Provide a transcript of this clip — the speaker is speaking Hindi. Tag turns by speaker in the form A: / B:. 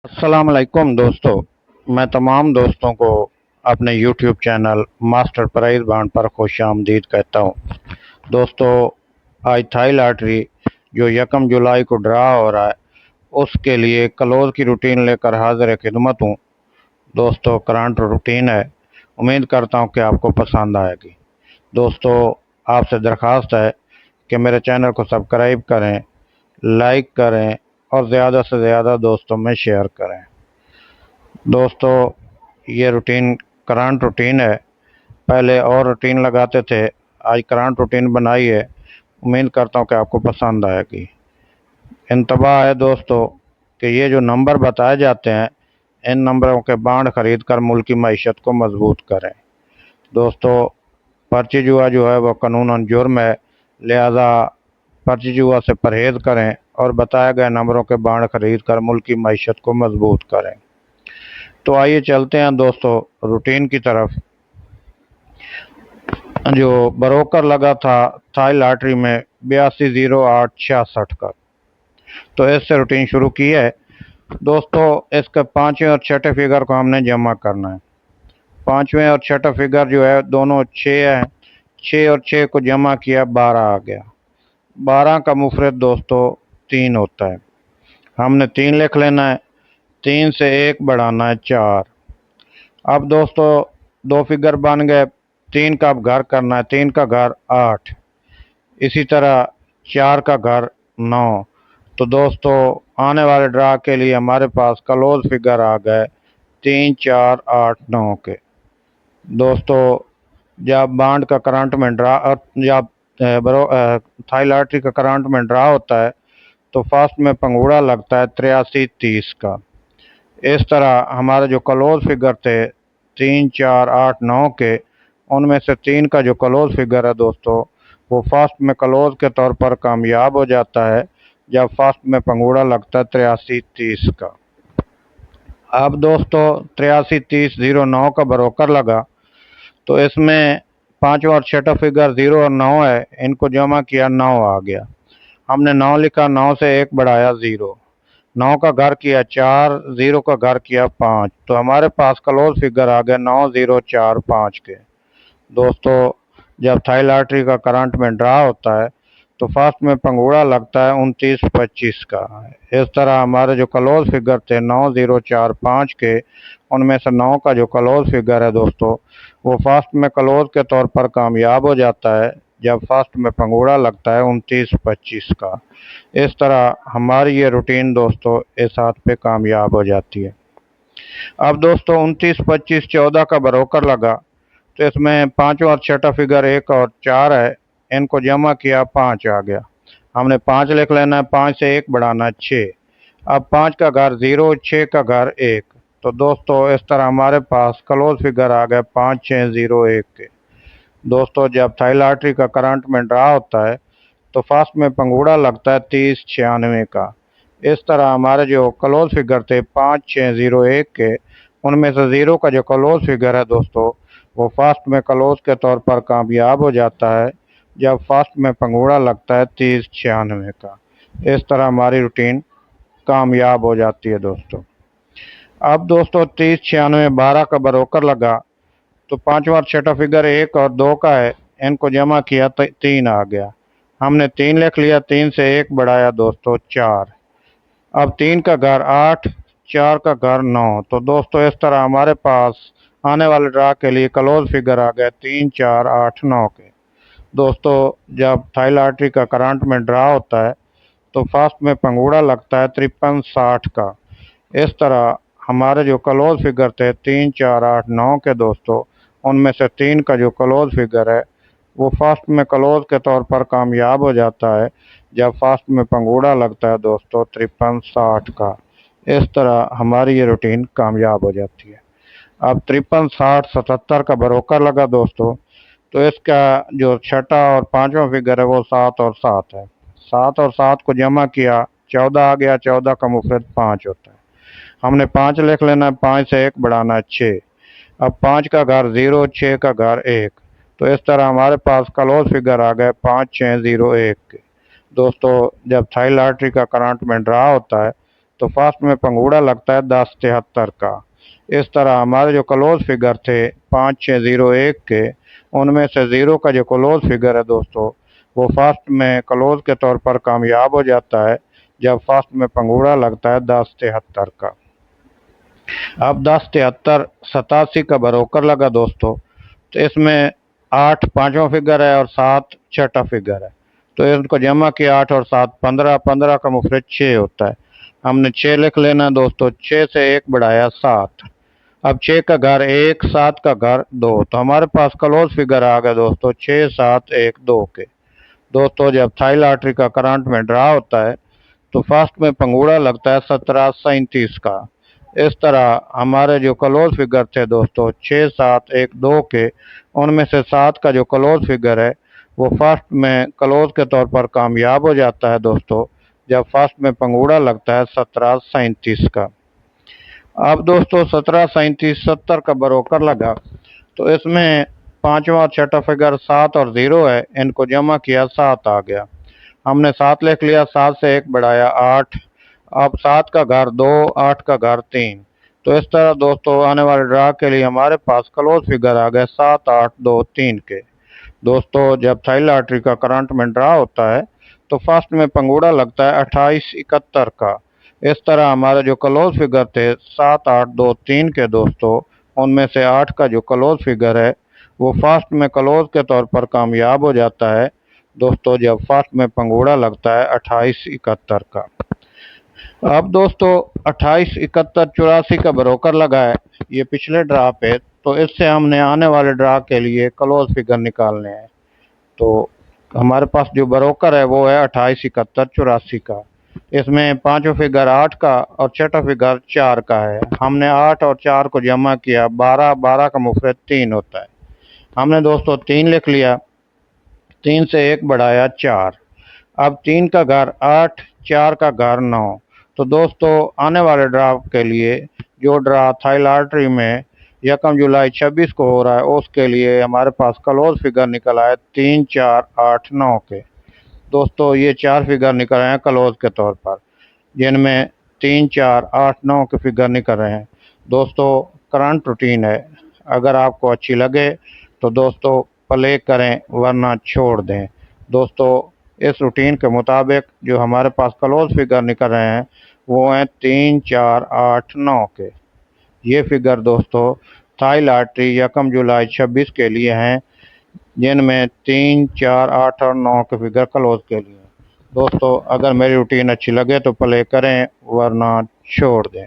A: अस्सलाम वालेकुम दोस्तों। मैं तमाम दोस्तों को अपने YouTube channel Master Prize Bond पर खुश आमदीद कहता हूँ। दोस्तों, आज थाई लॉटरी जो 1 जुलाई को ड्रा हो रहा है उसके लिए क्लोज की रूटीन लेकर हाजिर खिदमत हूँ। दोस्तों, करंट रूटीन है, उम्मीद करता हूँ कि आपको पसंद आएगी। दोस्तों, आपसे दरख्वास्त है कि मेरे चैनल को सब्सक्राइब करें, लाइक करें और ज़्यादा से ज़्यादा दोस्तों में शेयर करें। दोस्तों, ये रूटीन करंट रूटीन है, पहले और रूटीन लगाते थे, आज करंट रूटीन बनाई है। उम्मीद करता हूँ कि आपको पसंद आएगी। इंतबाह है दोस्तों कि ये जो नंबर बताए जाते हैं, इन नंबरों के बांड खरीद कर मुल्क की मईशत को मजबूत करें। दोस्तों, पर्ची जुआ जो है वह कानूनन जुर्म है, लिहाजा पर्ची जुआ से परहेज करें और बताए गए नंबरों के बांड खरीद कर मुल्क की मईशत को मजबूत करें। तो आइए चलते हैं दोस्तों रूटीन की तरफ। जो ब्रोकर लगा था थाई लॉटरी में 820866 का, तो इससे रूटीन शुरू की है। दोस्तों, इसके पांचवें और छठे फिगर को हमने जमा करना है। पांचवें और छठा फिगर जो है दोनों 6 है। 6 और 6 को जमा किया, 12 आ गया। 12 का मुफरत दोस्तों 3 होता है। हमने 3 लिख लेना है, 3 से 1 बढ़ाना है 4। अब दोस्तों दो फिगर बन गए। 3 का अब घर करना है, 3 का घर 8, इसी तरह 4 का घर 9। तो दोस्तों आने वाले ड्रा के लिए हमारे पास क्लोज फिगर आ गए 3, 4, 8, 9 के। दोस्तों, जब बांड का करंट में ड्रा जब थाई लॉटरी का करंट में ड्रा होता है तो फर्स्ट में पंगूड़ा लगता है 8330 का। इस तरह हमारे जो क्लोज फिगर थे 3, 4, 8, 9 के, उनमें से 3 का जो क्लोज फिगर है दोस्तों वो फर्स्ट में क्लोज के तौर पर कामयाब हो जाता है जब फर्स्ट में पंगूड़ा लगता है 8330 का। अब दोस्तों 833009 का ब्रोकर लगा, तो इसमें पांचवा और छठा फिगर 0 और 9 है, इनको जमा किया 9 आ गया। हमने 9 लिखा, 9 से 1 बढ़ाया 0। 9 का घर किया 4, 0 का घर किया 5, तो हमारे पास क्लोज फिगर आ गया 9045 के। दोस्तों, जब थाई लॉटरी का करंट में ड्रा होता है तो फर्स्ट में पंगूड़ा लगता है 2925 का। इस तरह हमारे जो क्लोज फिगर थे 9045 के, उनमें से 9 का जो क्लोज फिगर है दोस्तों वो फर्स्ट में क्लोज के तौर पर कामयाब हो जाता है जब फर्स्ट में पंगूड़ा लगता है 2925 का। इस तरह हमारी ये रूटीन दोस्तों इस हाथ पे कामयाब हो जाती है। अब दोस्तों 2925 14 का ब्रोकर लगा, तो इसमें पांचवा और छठा फिगर 1 और 4 है, इनको जमा किया 5 आ गया। हमने 5 लिख लेना है, 5 से 1 बढ़ाना है 6। अब 5 का घर 0, 6 का घर 1, तो दोस्तों इस तरह हमारे पास क्लोज फिगर आ गए 5601 के। दोस्तों, जब थाई लॉटरी का करंट में ड्रा होता है तो फर्स्ट में पंगूड़ा लगता है 3096 का। इस तरह हमारे जो क्लोज फिगर थे 5601 के, उनमें से 0 का जो क्लोज फिगर है दोस्तों वो फर्स्ट में क्लोज के तौर पर कामयाब हो जाता है जब फर्स्ट में पंगूड़ा लगता है 3096 का। इस तरह हमारी रूटीन कामयाब हो जाती है दोस्तों। अब दोस्तों 3096 12 का ब्रोकर लगा, तो पांचवा और छठा फिगर 1 और 2 का है, इनको जमा किया तो 3 आ गया। हमने 3 लिख लिया, 3 से 1 बढ़ाया दोस्तों 4। अब 3 का घर 8, 4 का घर 9, तो दोस्तों इस तरह हमारे पास आने वाले ड्रा के लिए क्लोज फिगर आ गए 3, 4, 8, 9 के। दोस्तों, जब थाई लॉटरी का करंट में ड्रा होता है तो फर्स्ट में पंगूड़ा लगता है 5360 का। इस तरह हमारे जो क्लोज फिगर थे 3, 4, 8, 9 के दोस्तों, उनमें से 3 का जो क्लोज फिगर है वो फर्स्ट में क्लोज के तौर पर कामयाब हो जाता है जब फर्स्ट में पंगूड़ा लगता है दोस्तों 5360 का। इस तरह हमारी ये रूटीन कामयाब हो जाती है। अब 536077 का ब्रोकर लगा दोस्तों, तो इसका जो छठा और पांचवा फिगर है वो 7 और 7 है। 7 और 7 को जमा किया 14 आ गया। 14 का मुफरत 5 होता है। हमने 5 लिख लेना है, 5 से 1 बढ़ाना है 6। अब 5 का घर 0, 6 का घर 1, तो इस तरह हमारे पास क्लोज फिगर आ गए 5601 के। दोस्तों, जब थाई लॉटरी का करंट में ड्रा होता है तो फास्ट में पंगूड़ा लगता है 1073 का। इस तरह हमारे जो क्लोज फिगर थे 5601 के, उनमें से ज़ीरो का जो क्लोज फिगर है दोस्तों, वो फास्ट में क्लोज के तौर पर कामयाब हो जाता है जब फास्ट में पंगूड़ा लगता है 1073 का। अब 1073 87 का बरोकर लगा दोस्तों, तो इसमें 8 पांचवा फिगर है और 7 छठा फिगर है। तो इनको जमा किया 8 और 7 15, 15 का मुफरत 6 होता है। हमने 6 लिख लेना दोस्तों, 6 से 1 बढ़ाया 7। अब 6 का घर 1, 7 का घर 2, तो हमारे पास क्लोज फिगर आ गया दोस्तों 6 7 1 2 के। दोस्तों जब थाई लॉटरी का करंट में ड्रा होता है तो फर्स्ट में पंगूड़ा लगता है 1737 का। इस तरह हमारे जो क्लोज फिगर थे दोस्तों 6 7 1 2 के, उनमें से 7 का जो क्लोज फिगर है वो फर्स्ट में क्लोज के तौर पर कामयाब हो जाता है दोस्तों जब फर्स्ट में पंगूड़ा लगता है 1737 का। अब दोस्तों 1737 70 का बरोकर लगा, तो इसमें पांचवा और छठा फिगर 7 और 0 है, इनको जमा किया 7 आ गया। हमने 7 लिख लिया, 7 से 1 बढ़ाया 8। अब 7 का घर 2, 8 का घर 3। तो इस तरह दोस्तों आने वाले ड्रा के लिए हमारे पास क्लोज फिगर आ गए 7 8 2 3 के। दोस्तों जब थाई लॉटरी का करंट में ड्रा होता है तो फर्स्ट में पंगूड़ा लगता है 2871 का। इस तरह हमारे जो क्लोज फिगर थे 7 8 2 3 के दोस्तों, उनमें से 8 का जो क्लोज फिगर है वो फर्स्ट में क्लोज के तौर पर कामयाब हो जाता है दोस्तों जब फर्स्ट में पंगूड़ा लगता है 2871 का। अब दोस्तों 28 71 84 का बरोकर लगा है ये पिछले ड्रा पे, तो इससे हमने आने वाले ड्रा के लिए क्लोज फिगर निकालने हैं। तो हमारे पास जो बरोकर है वो है 28 71 84 का। इसमें पांचवा फिगर 8 का और छठा फिगर 4 का है। हमने 8 और 4 को जमा किया 12, 12 का मुफरत 3 होता है। हमने दोस्तों 3 लिख लिया, 3 से 1 बढ़ाया 4। अब 3 का घर 8, 4 का घर 9। तो दोस्तों आने वाले ड्रा के लिए जो ड्रा थाई लॉटरी में 1 जुलाई 26 को हो रहा है उसके लिए हमारे पास क्लोज फिगर निकल आए 3 4 8 9 के। दोस्तों ये 4 फिगर निकल रहे हैं क्लोज के तौर पर, जिनमें 3 4 8 9 के फिगर निकल रहे हैं। दोस्तों करंट रूटीन है, अगर आपको अच्छी लगे तो दोस्तों प्ले करें वरना छोड़ दें। दोस्तों इस रूटीन के मुताबिक जो हमारे पास क्लोज फिगर निकल रहे हैं वो हैं 3 4 8 9 के। ये फिगर दोस्तों थाई लॉटरी 1 जुलाई 26 के लिए हैं, जिनमें 3 4 8 और 9 के फिगर क्लोज के लिए। दोस्तों अगर मेरी रूटीन अच्छी लगे तो प्ले करें वरना छोड़ दें।